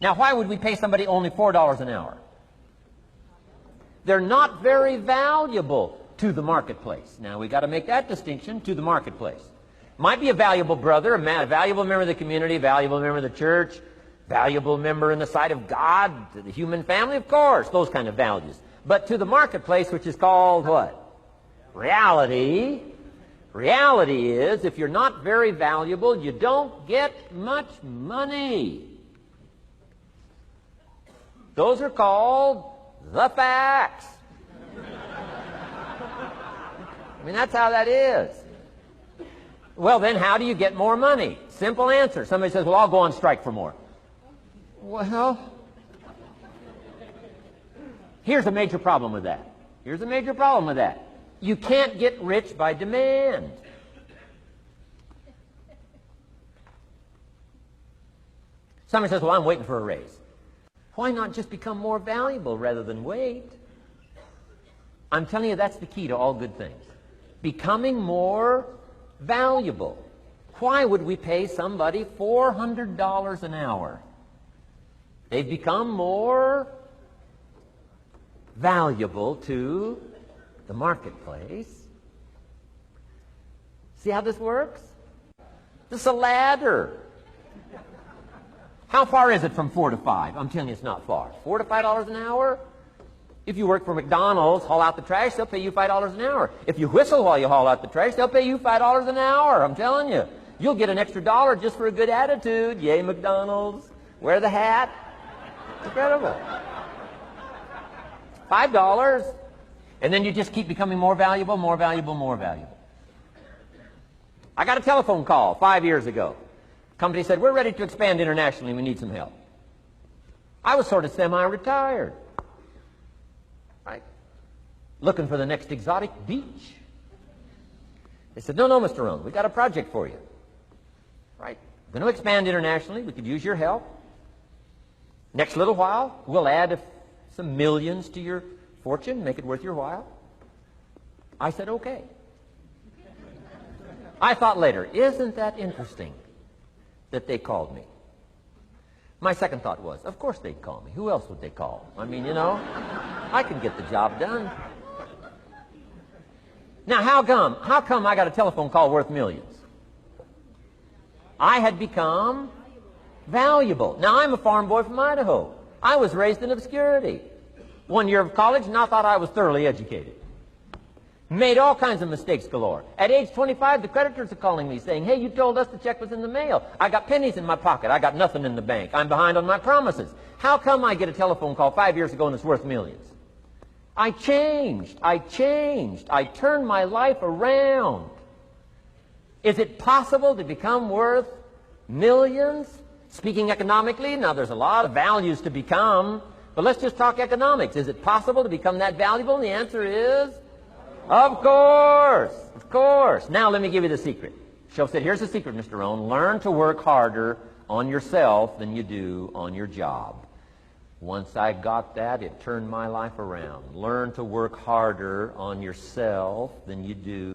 Now, why would we pay somebody only $4 an hour? They're not very valuable to the marketplace. Now, we've got to make that distinction, to the marketplace. Might be a valuable brother, a valuable member of the community, a valuable member of the church, valuable member in the sight of God, to the human family, of course, those kind of values. But to the marketplace, which is called what? Reality. Reality is, if you're not very valuable, you don't get much money. Those are called the facts. I mean, that's how that is. Well, then how do you get more money? Simple answer. Somebody says, well, I'll go on strike for more. Well, here's a major problem with that. Here's a major problem with that. You can't get rich by demand. Somebody says, well, I'm waiting for a raise. Why not just become more valuable rather than wait? I'm telling you, that's the key to all good things. Becoming more valuable. Why would we pay somebody $400 an hour? They've become more valuable to the marketplace. See how this works? This is a ladder. How far is it from 4 to 5? I'm telling you, it's not far. $4 to $5 an hour? If you work for McDonald's, haul out the trash, they'll pay you $5 an hour. If you whistle while you haul out the trash, they'll pay you $5 an hour. I'm telling you. You'll get an extra dollar just for a good attitude. Yay, McDonald's. Wear the hat. It's incredible. $5. And then you just keep becoming more valuable, more valuable, more valuable. I got a telephone call 5 years ago. Company said, we're ready to expand internationally. We need some help. I was sort of semi-retired. Right? Looking for the next exotic beach. They said, no, Mr. Rohn, we've got a project for you. Right? We're going to expand internationally. We could use your help. Next little while, we'll add some millions to your fortune, make it worth your while. I said, okay. I thought later, isn't that interesting that they called me? My second thought was, of course they'd call me. Who else would they call? I mean, you know, I can get the job done. Now, how come I got a telephone call worth millions? I had become valuable. Now, I'm a farm boy from Idaho. I was raised in obscurity. 1 year of college, and I thought I was thoroughly educated. Made all kinds of mistakes galore. At age 25, the creditors are calling me saying, hey, you told us the check was in the mail. I got pennies in my pocket. I got nothing in the bank. I'm behind on my promises. How come I get a telephone call 5 years ago and it's worth millions? I changed. I turned my life around. Is it possible to become worth millions? Speaking economically, now there's a lot of values to become, but let's just talk economics. Is it possible to become that valuable? And the answer is, of course, of course. Now let me give you the secret. Shoaff said, here's the secret, Mr. Rohn. Learn to work harder on yourself than you do on your job. Once I got that, it turned my life around. Learn to work harder on yourself than you do.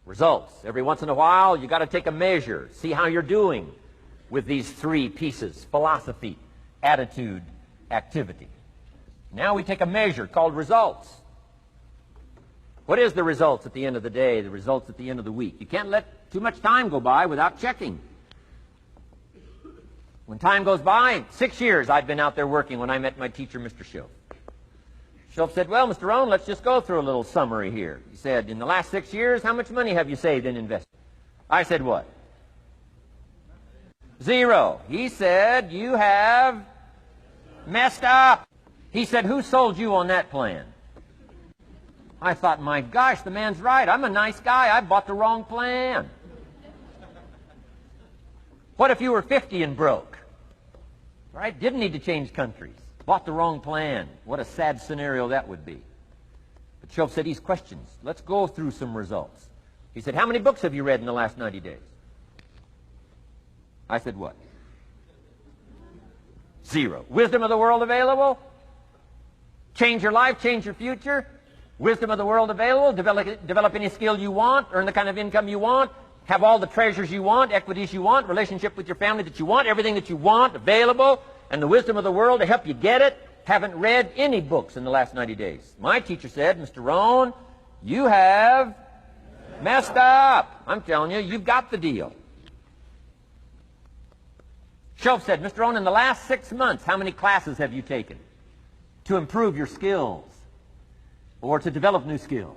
Results. Every once in a while, you got to take a measure. See how you're doing with these three pieces: philosophy, attitude, activity. Now we take a measure called results. What is the results at the end of the day, the results at the end of the week? You can't let too much time go by without checking. When time goes by, 6 years I'd been out there working when I met my teacher, Mr. Shoaff. Shoaff said, well, Mr. Rohn, let's just go through a little summary here. He said, in the last 6 years, how much money have you saved and invested? I said, what? 0. He said, you have messed up. He said, who sold you on that plan? I thought, my gosh, the man's right. I'm a nice guy. I bought the wrong plan. What if you were 50 and broke? Right? Didn't need to change countries. Bought the wrong plan. What a sad scenario that would be. But Shoaff said, these questions, let's go through some results. He said, how many books have you read in the last 90 days? I said, what? 0. Wisdom of the world available? Change your life, change your future? Wisdom of the world available? Develop any skill you want? Earn the kind of income you want? Have all the treasures you want? Equities you want? Relationship with your family that you want? Everything that you want available? and the wisdom of the world to help you get it haven't read any books in the last 90 days. My teacher said, Mr. Rohn, you have messed up. I'm telling you, you've got the deal. Shoaff said, Mr. Rohn, in the last 6 months, how many classes have you taken to improve your skills or to develop new skills?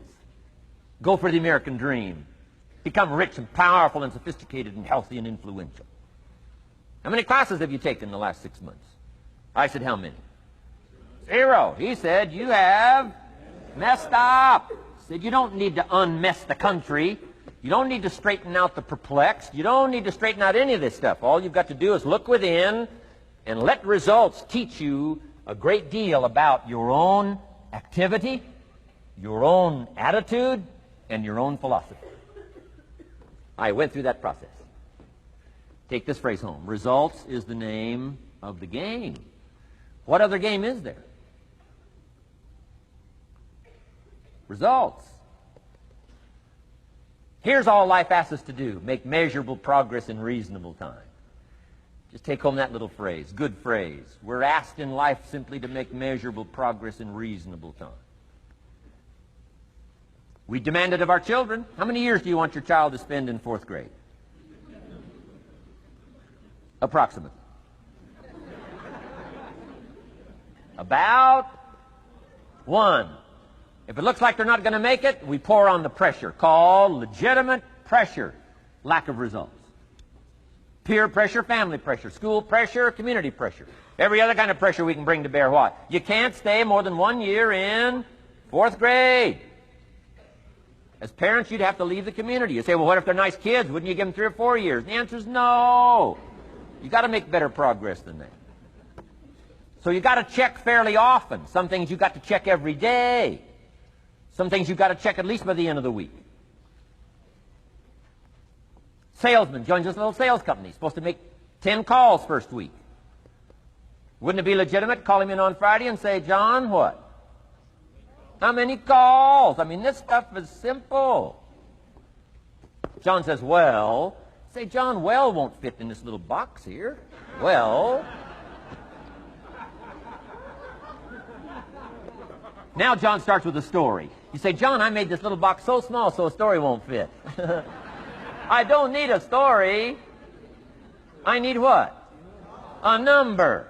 Go for the American dream. Become rich and powerful and sophisticated and healthy and influential. How many classes have you taken in the last 6 months? I said, how many? 0. He said, you have messed up. He said, you don't need to unmess the country. You don't need to straighten out the perplexed. You don't need to straighten out any of this stuff. All you've got to do is look within and let results teach you a great deal about your own activity, your own attitude, and your own philosophy. I went through that process. Take this phrase home. Results is the name of the game. What other game is there? Results. Here's all life asks us to do. Make measurable progress in reasonable time. Just take home that little phrase. Good phrase. We're asked in life simply to make measurable progress in reasonable time. We demand it of our children. How many years do you want your child to spend in 4th grade? Approximately. About 1. If it looks like they're not going to make it, we pour on the pressure, called legitimate pressure, lack of results. Peer pressure, family pressure, school pressure, community pressure. Every other kind of pressure we can bring to bear what? You can't stay more than 1 year in 4th grade. As parents, you'd have to leave the community. You say, well, what if they're nice kids? Wouldn't you give them 3 or 4 years? The answer is no. You've got to make better progress than that. So you've got to check fairly often. Some things you've got to check every day. Some things you've got to check at least by the end of the week. Salesman joins this little sales company. He's supposed to make 10 calls first week. Wouldn't it be legitimate to call him in on Friday and say, John, what? How many calls? I mean, this stuff is simple. John says, well. Say, John, well won't fit in this little box here. Well. Now John starts with a story. You say, John, I made this little box so small so a story won't fit. I don't need a story. I need what? A number.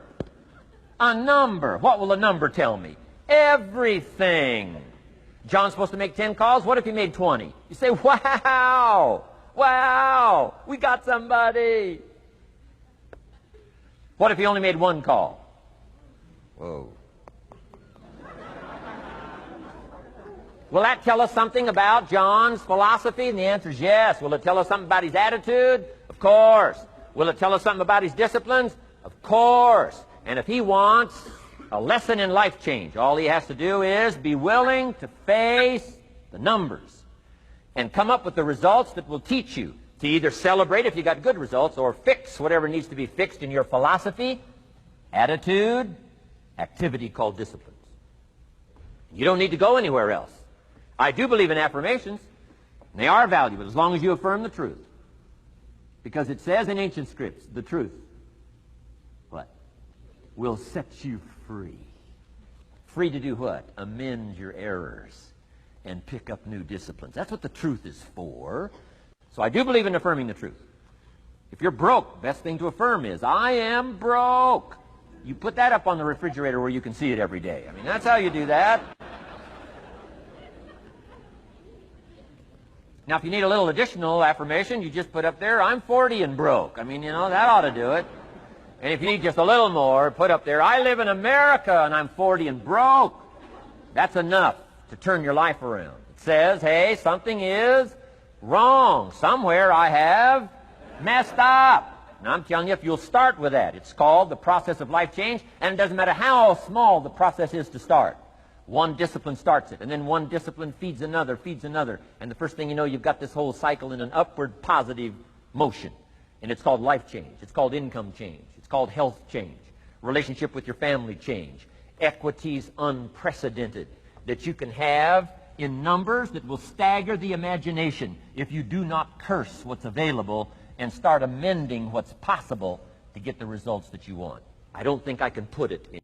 A number. What will a number tell me? Everything. John's supposed to make 10 calls. What if he made 20? You say, wow. Wow. We got somebody. What if he only made 1 call? Whoa. Will that tell us something about John's philosophy? And the answer is yes. Will it tell us something about his attitude? Of course. Will it tell us something about his disciplines? Of course. And if he wants a lesson in life change, all he has to do is be willing to face the numbers and come up with the results that will teach you to either celebrate if you got good results or fix whatever needs to be fixed in your philosophy, attitude, activity called disciplines. You don't need to go anywhere else. I do believe in affirmations. And they are valuable as long as you affirm the truth. Because it says in ancient scripts, the truth, what? Will set you free. Free to do what? Amend your errors and pick up new disciplines. That's what the truth is for. So I do believe in affirming the truth. If you're broke, best thing to affirm is, I am broke. You put that up on the refrigerator where you can see it every day. I mean, that's how you do that. Now, if you need a little additional affirmation, you just put up there, I'm 40 and broke. I mean, you know, that ought to do it. And if you need just a little more, put up there, I live in America and I'm 40 and broke. That's enough to turn your life around. It says, hey, something is wrong. Somewhere I have messed up. And I'm telling you, if you'll start with that, it's called the process of life change, and it doesn't matter how small the process is to start. One discipline starts it, and then one discipline feeds another, and the first thing you know, you've got this whole cycle in an upward positive motion. And it's called life change. It's called income change. It's called health change. Relationship with your family change. Equities unprecedented that you can have in numbers that will stagger the imagination if you do not curse what's available and start amending what's possible to get the results that you want. I don't think I can put it in